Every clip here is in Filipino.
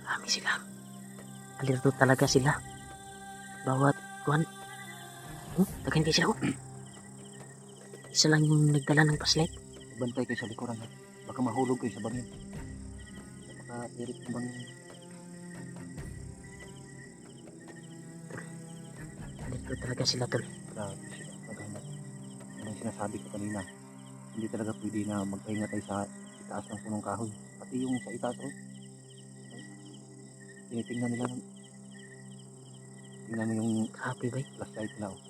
Marami sila. Alerto talaga sila. Bawat kuwan. Daghan kayo sila. Isa lang yung nagdala ng flashlight. Bantay kayo sa likuran ha. Baka mahulog kayo sa bangin. Baka tirik ng bangin. Alerto talaga sila, tol. Grabe sila. Maghanap. Ano yung sinasabi ko kanina. Hindi talaga pwede na magpahinga tayo sa itaas ng punong kahoy. Pati yung sa itaas oh. Tinitingnan nila. Tingnan mo yung Grabe ba? flashlight nila oh.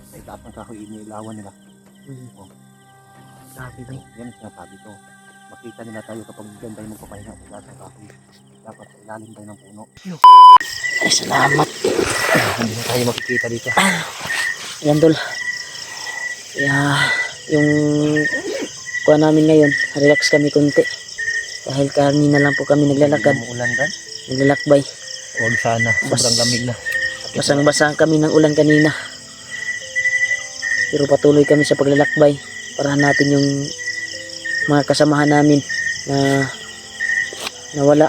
Sa itaas ng kahoy, iniilawan nila. Oh. Grabe ba? Yan ang sinasabi ko. Makita nila tayo kapag dyan tayo magpapahinga sa itaas ng kahoy. Dapat sa ilalim tayo ng puno. Ay, salamat. Hindi na tayo makikita dito. Yan, tol. Kaya, yung kuha namin ngayon, relax kami konti. Dahil kanina lang po kami naglalakad, Ulan kan? naglalakbay. Huwag sana. Sobrang lamig na. Basang-basa kami ng ulan kanina. Pero patuloy kami sa paglalakbay para natin yung mga kasamahan namin na nawala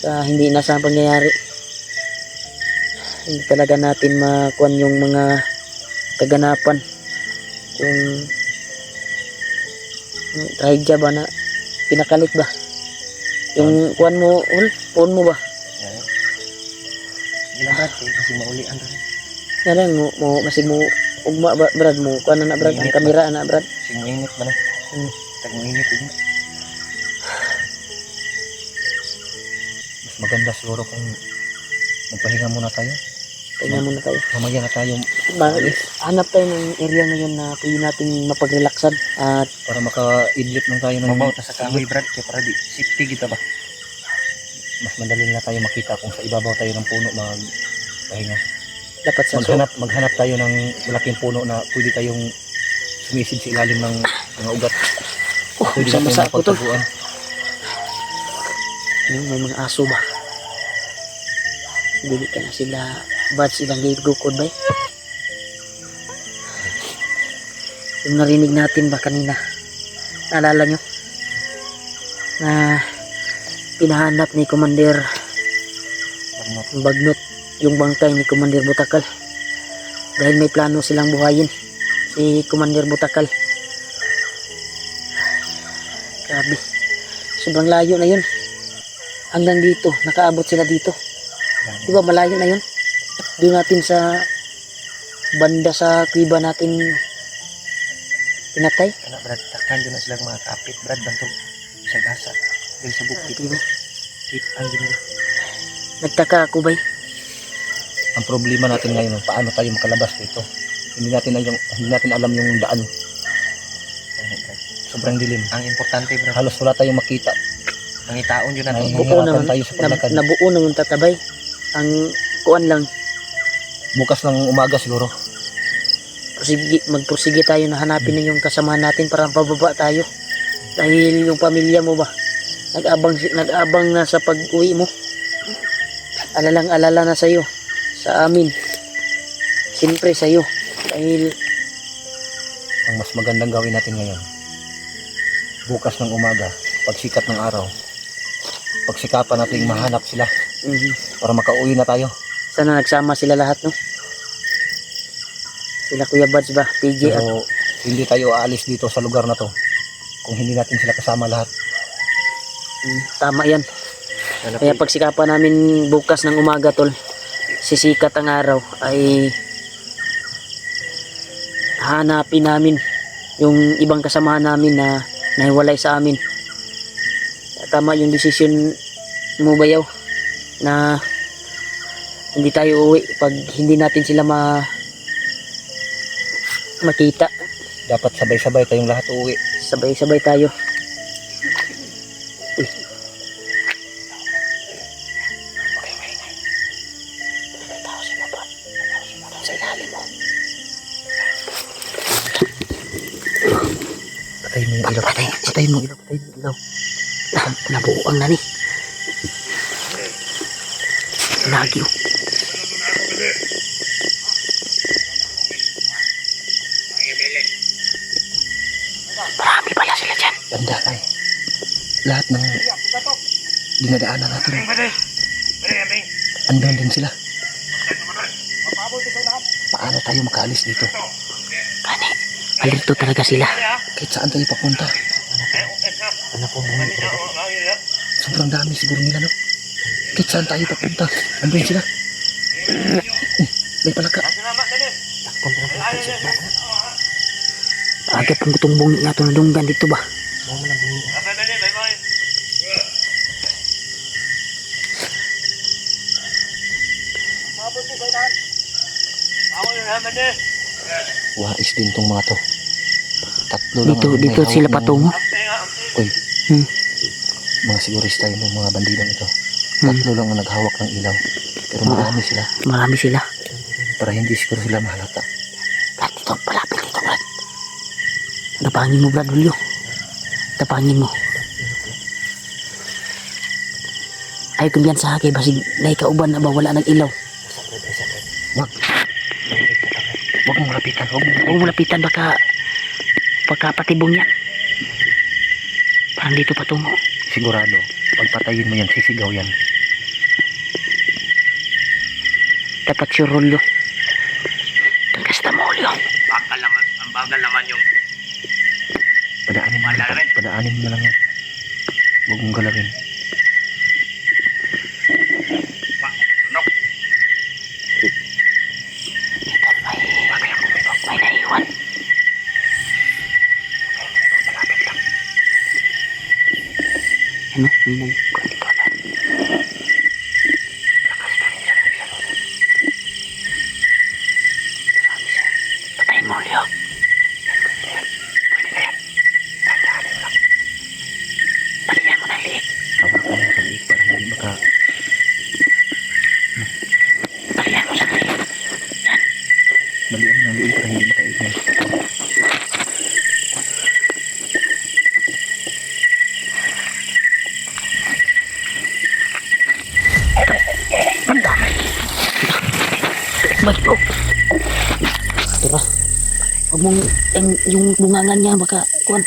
sa hindi inasahang pangyayari. Hindi talaga natin makuhan yung mga kaganapan kung trahedya ba na pinakalit ba yung kuhan mo, phone mo ba? Ilang brad kasi maulian rin. Yan mo masig mo ugma ba brad mo kuan na brad ang kamera na brad. Sing init ba na? Tag init din. Mas maganda siguro kung magpahinga muna tayo. Tingnan muna tayo. Mamaya na tayo Hanap tayo ng area ngayon na pwede natin mapagrelaxan at para maka-idlip lang tayo ng mabawta sa kahoy brad kaya para di safety kita ba. Mas madali na tayo makita kung sa ibabaw tayo ng puno magpahinga. dapat sa Maghanap tayo ng malaking puno na pwede tayong sumisid sa ilalim ng mga ugat. Pwede natin masa ko to. mapagtaguan. May mga aso ba? Dili ka na sila bad silang gigukod ba? Yung narinig natin ba kanina, naalala nyo na pinahanap ni Commander Bagnot yung bangkay ni Commander Butakal dahil may plano silang buhayin si Commander Butakal. Grabe, sobrang layo na yun, hanggang dito nakaabot sila dito, di ba malayo na yun? Doon natin sa banda sa kuiba natin pinatay. Kana brad, takkan dyan na sila mga kapit brad bantog sa gasa dahil sa bukid. Diba? Kitaan din nila. Nagtaka ako ba? Ang problema natin ngayon, paano tayo makalabas dito? Hindi natin alam yung daan. Sobrang dilim. Ang importante bro, halos wala tayong makita. Nangitaon yun natin. Buo naman, tayo sa paglakad. nabuo naman tatabay. Ang kuan lang, Bukas ng umaga siguro. magpursige tayo na hanapin na yung kasamahan natin para pababa tayo. Dahil yung pamilya mo ba, nag-abang na sa pag-uwi mo. Alalang-alala na sa'yo, sa amin. Siyempre sa'yo. Dahil Ang mas magandang gawin natin ngayon, bukas ng umaga, pagsikat ng araw, pagsikapan natin mahanap sila para makauwi na tayo. sana nagsama sila lahat, no? Sila Kuya Bads ba, PJ at Pero hindi tayo aalis dito sa lugar na to kung hindi natin sila kasama lahat. tama yan. Kaya pagsikapan namin bukas ng umaga, tol, sisikat ang araw, ay hanapin namin yung ibang kasamahan namin na nahiwalay sa amin. Tama yung desisyon mo, Bayaw, na hindi tayo uuwi pag hindi natin sila makita. Dapat sabay-sabay tayong lahat uuwi. Sabay-sabay tayo. Patayin mo yung ilaw. Patayin mo yung ilaw. Nabuo ang nani. Lagi. Marami pala sila dyan. Banda ay. lahat ng dinadaanan natin, andun din sila. Paano tayo makaalis dito? Kani, alirto talaga sila. Kahit saan tayo papunta. Ano po mo? Sobrang dami siguro nila, no? Kahit saan tayo papunta, andun sila. May palaka. Agad pang tumbong niya ito na dunggan dito ba? Wais din tong mga to. Tatlo lang Dito, ang may dito hawak sila ng- patungo. Uy, Hmm. mga sigurista yun, yung mga bandidong ito. Hmm. Tatlo lang ang naghawak ng ilaw. Pero Oo. marami sila. Marami sila. Para hindi siguro sila mahalata. Brad, dito, palapit dito, Brad. Tapangin mo, Brad, Julio. Tapangin mo. Ay, kumbiyansa kay basig na ikauban na ba wala ng ilaw. Wag. Wag mong lapitan. Huwag mo lapitan baka pagkapatibong yan. Parang dito patungo. Sigurado, pagpatayin mo yan, sisigaw yan. Dapat si Rollo. Tangkas na mo, Julio. Ang bagal naman yung Padaanin mo na lang yan. Huwag mong galawin. tunok. May naiwan. Ano? May naiwan dito na. Patayin mo, Julio. Talihan mo ng liit. Hawak mo sa liit para hindi maka... Talihan mo sa liit. Malian ng liit para hindi makaingay. Ba't bro? Diba? Huwag mong, yung bungangan niya baka, kuwan.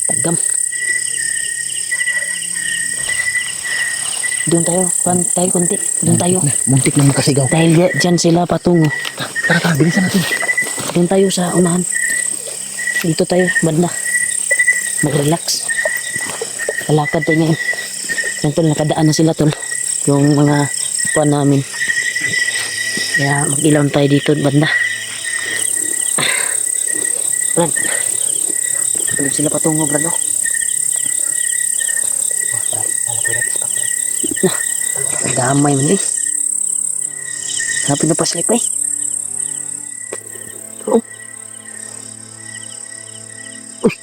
Tagam. Doon tayo, kuwan tayo konti. Doon tayo. Muntik na makasigaw. Dahil dyan sila patungo. Tara, bilisan natin. Doon tayo sa unahan. Dito tayo, banda. Mag-relax. Kalakad tayo ngayon. Yan tol, nakadaan na sila tol. Yung mga kuwan namin. Kaya mag-ilaw tayo dito, banda. Brad. Tulog sila patungo, Brad. Oh. Nah, damay man eh. Happy na paslip eh. Oh. Uy.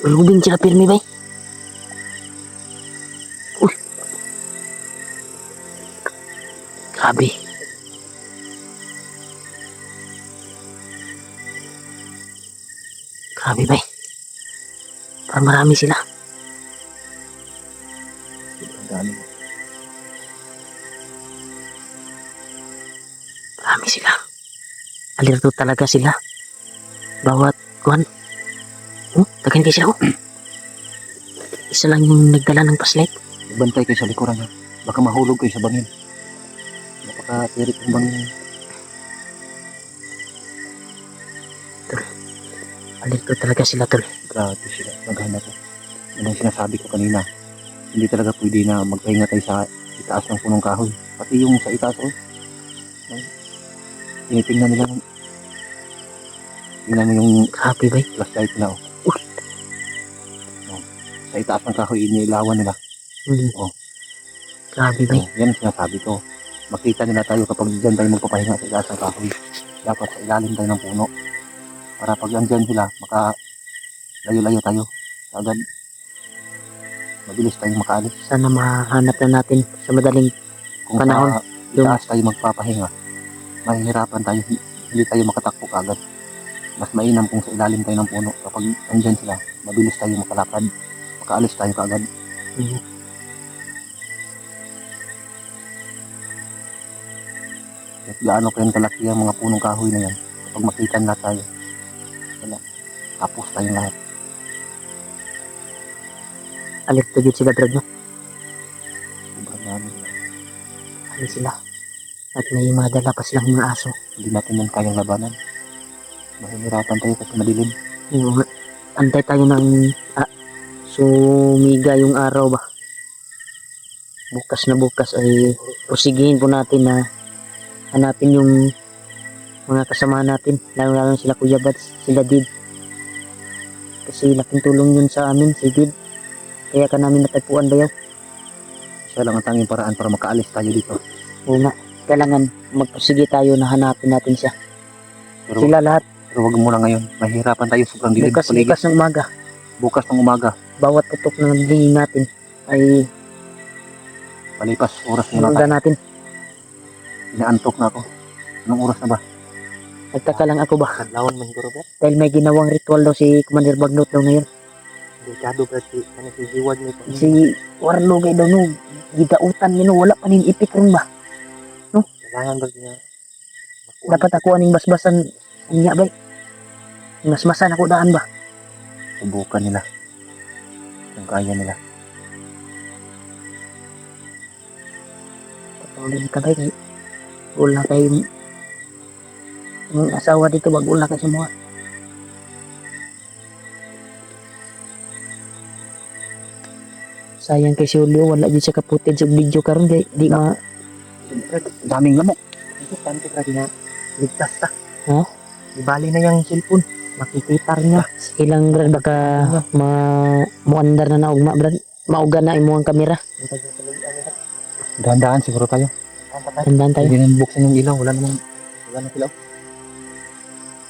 Lubing sila pirmi ba eh. Uy. Grabe. Grabe ba eh. Parang marami sila. Dami. Marami sila. Alirto talaga sila. Bawat kuhan. Oh, tagan kayo sila oh. Isa lang yung nagdala ng paslit. Bantay kayo sa likuran, ha. Baka mahulog kayo sa bangin. Napaka-tirik ng bangin. Alirto talaga sila tol. Grabe sila. Naghanap ko. Yan ang sinasabi ko kanina. Hindi talaga pwede na magpahinga tayo sa itaas ng punong kahoy. Pati yung sa itaas, oh. No? Tinitingnan nila. Tingnan mo yung Grabe ba eh. flashlight nila, oh. No? Sa itaas ng kahoy, inilawan nila. Oh. Grabe ba eh. Oh, yan ang sinasabi ko. Makita nila tayo kapag dyan tayo magpapahinga sa itaas ng kahoy. Dapat sa ilalim tayo ng puno. Para pag andyan sila, maka layo-layo tayo. Agad, mabilis tayong makaalis. Sana mahanap na natin sa madaling Kung Panahon, sa itaas tayo magpapahinga, mahihirapan tayo, hindi tayo makatakbo kagad. Mas mainam kung sa ilalim tayo ng puno. Kapag andyan sila, mabilis tayo makalakad, makaalis tayo kagad. Mhm. Kahit gaano kayo kalaki ang mga punong kahoy na yan, kapag makita nila tayo, wala, tapos tayong lahat. alerto yun sila Brad no. Sobrang dami. Ano sila. At may mga dala pa silang mga aso. Hindi natin yan kayang labanan. Mahihirapan tayo kasi madilim. Yung, antay tayo ng sumiga yung araw ba. Bukas na bukas ay pusigihin po natin na hanapin yung mga kasama natin. Lalo sila Kuya Bads, sila Did. Kasi laking tulong yun sa amin, si Did. Kaya ka namin natagpuan Bayaw. Siya lang ang tanging paraan para makaalis tayo dito. Oo nga, kailangan magpusigi tayo na hanapin natin siya. Pero, Sila lahat, pero wag muna ngayon. Mahihirapan tayo sobrang dilim. bukas Paligid. ng umaga, Bukas ng umaga. bawat putok ng dilim natin ay Palipas. Oras muna tayo. sinundan natin. Inaantok na ako. Anong oras na ba? Nagtaka lang ako ba, Kadlawon man siguro ba? dahil may ginawang ritual daw si Commander Bagnot daw ngayon. Delikado ba si Jiwad mo? Si Warlo kay daw no, gidautan nino, wala pa nin ipik ron ba? Kailangan ba niya? Dapat ako aning basbasan niya bay. Masmasan ako daan ba? Subukan nila. Kung kaya nila. Patuloy ka bay. Wala kayo yung asawa dito, wag wala kayo semua. Sayang kay si Julio, wala dyan siya ka-footage of video karon di ma... Daming lamok. Importante ka na ligtas ka. Ha? Ibali na yung cellphone. Makikita rin niya. Ilang brad baka muandar na naugma brad. Mauga na imuang kamera. Dahan-dahan siguro tayo. Tandaan tayo. Hindi na buksan yung ilaw. Wala namang ilaw.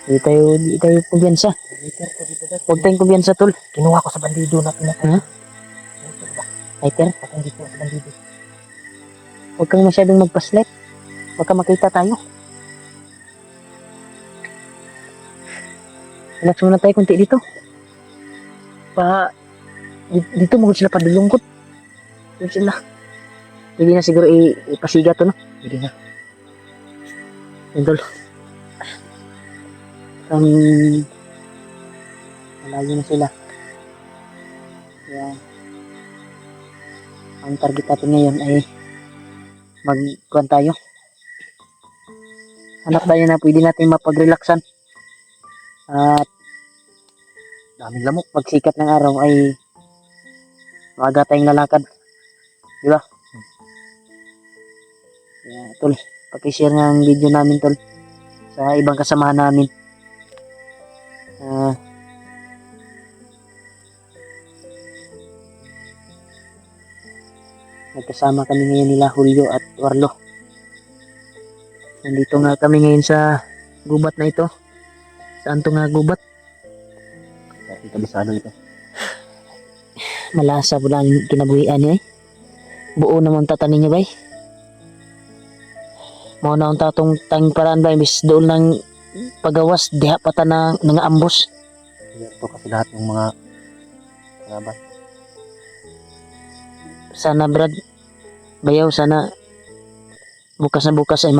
Di tayo kumpiyansa. Huwag tayong kumpiyansa tol. Kinuha ko sa bandido na pinaka. Ha? Lighter? Patang dito sa bandido. Huwag kang masyadong magpaslet. Baka makita tayo. Relax muna tayo kunti dito. Dito mo sila padulungkot. Dito sila. Hindi na siguro ipasiga to no. Hindi na. Idol. Malayo na sila. Kaya ang target natin ngayon ay magkuhan tayo. Hanap tayo na pwede natin mapag-relaxan. At Daming lamok. pagsikat ng araw ay maaga tayong lalakad. Di ba? Kaya tol, pakishare nga ang video namin tol sa ibang kasamahan namin. Nagkasama kami ngayon nila Julio at Warlo. Nandito nga kami ngayon sa gubat na ito. Saan to nga gubat? Dati kabisado ito. Malasa po lang kinabuhian niya eh. Buo naman tatanin niya ba eh. Mga naon tatong tang paraan ba imbis doon ng pagawas diha pata na nangaambos. Ito kasi lahat ng mga kalaban. Sana Brad Bayaw, sana bukas na bukas ay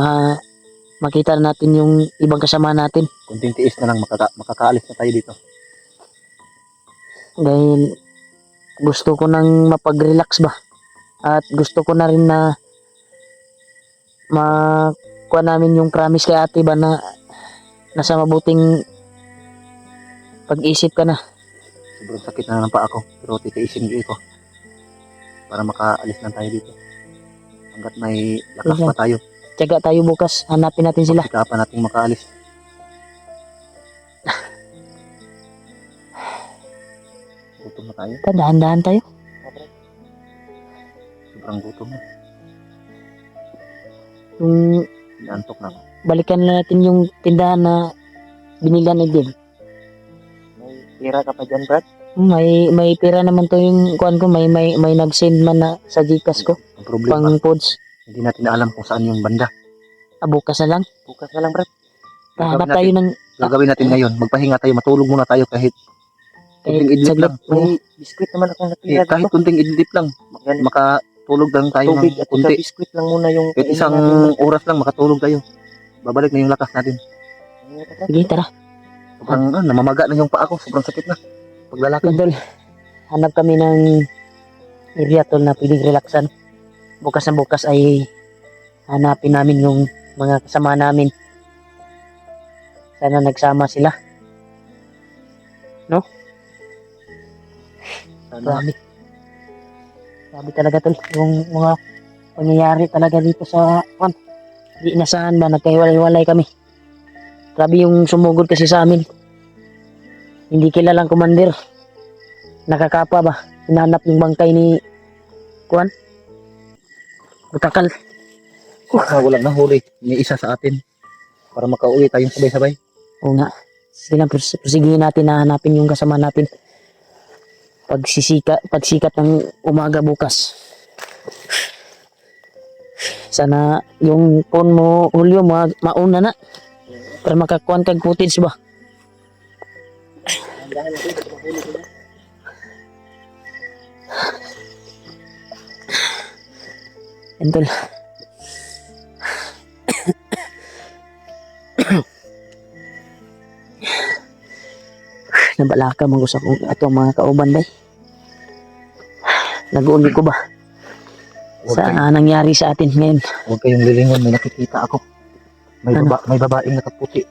makita na natin yung ibang kasama natin. Kunting tiis na lang makakaalis na tayo dito. Dahil gusto ko nang mapag-relax ba. At gusto ko na rin na makuha namin yung promise kay ate ba na nasa mabuting pag-isip ka na. Sobrang sakit na ng paa ko. Pero titiisin ko para makaalis lang tayo dito. Hanggat may lakas Sige. pa tayo. Tiyaga tayo bukas, hanapin natin sila. Sikapan natin makaalis. Gutom na tayo. Dahan-dahan tayo. Sobrang gutom na. Yung Inaantok na ako. balikan na natin yung tindahan na binilan ni Dave. May tira ka pa dyan, Brad? May pera naman to yung kuan ko, may nag-send man na sa Gcash ko Ang problema, pang foods. hindi natin na alam kung saan yung banda. Bukas na lang. Bukas na lang, Brad. Hanap tayo ng Gagawin natin ngayon. Magpahinga tayo, matulog muna tayo kahit kunting idlip saglit. lang. Oo. Biskwit naman akong natira kahit kunting idlip lang. Makatulog lang tayo ng kunti. biskwit lang muna yung Kahit isang oras lang makatulog tayo. Babalik na yung lakas natin. Sige, tara. Sobrang namamaga na yung paa ko. Sobrang sakit na. Paglalakad. Idol, hanap kami ng area tol na pwedeng relaxan. Bukas na bukas ay hanapin namin yung mga kasama namin. Sana nagsama sila. Sana, Grabe. Grabe talaga tol. Yung mga pangyayari talaga dito sa di inasahan ba, nagkahiwalay-walay kami. Grabe yung sumugod kasi sa amin. Hindi kilalang commander. Nakakapa ba? Hinanap yung bangkay ni Kuan. Butakal. walang nahuli. May isa sa atin. Para makauwi tayong sabay-sabay. Oo nga. Sige lang, pusigin natin na hanapin yung kasama natin. Pagsikat ng umaga bukas. Sana yung phone mo, Julio, mauna na. Para makakuan kag footage ba? Entol. Nabalaka mo sa kong atong mga kauban bay. Nag-uuli ko ba sa nangyari sa atin ngayon? Huwag kayong lilingon. May nakikita ako. May, Ano? may babaeng nakaputi.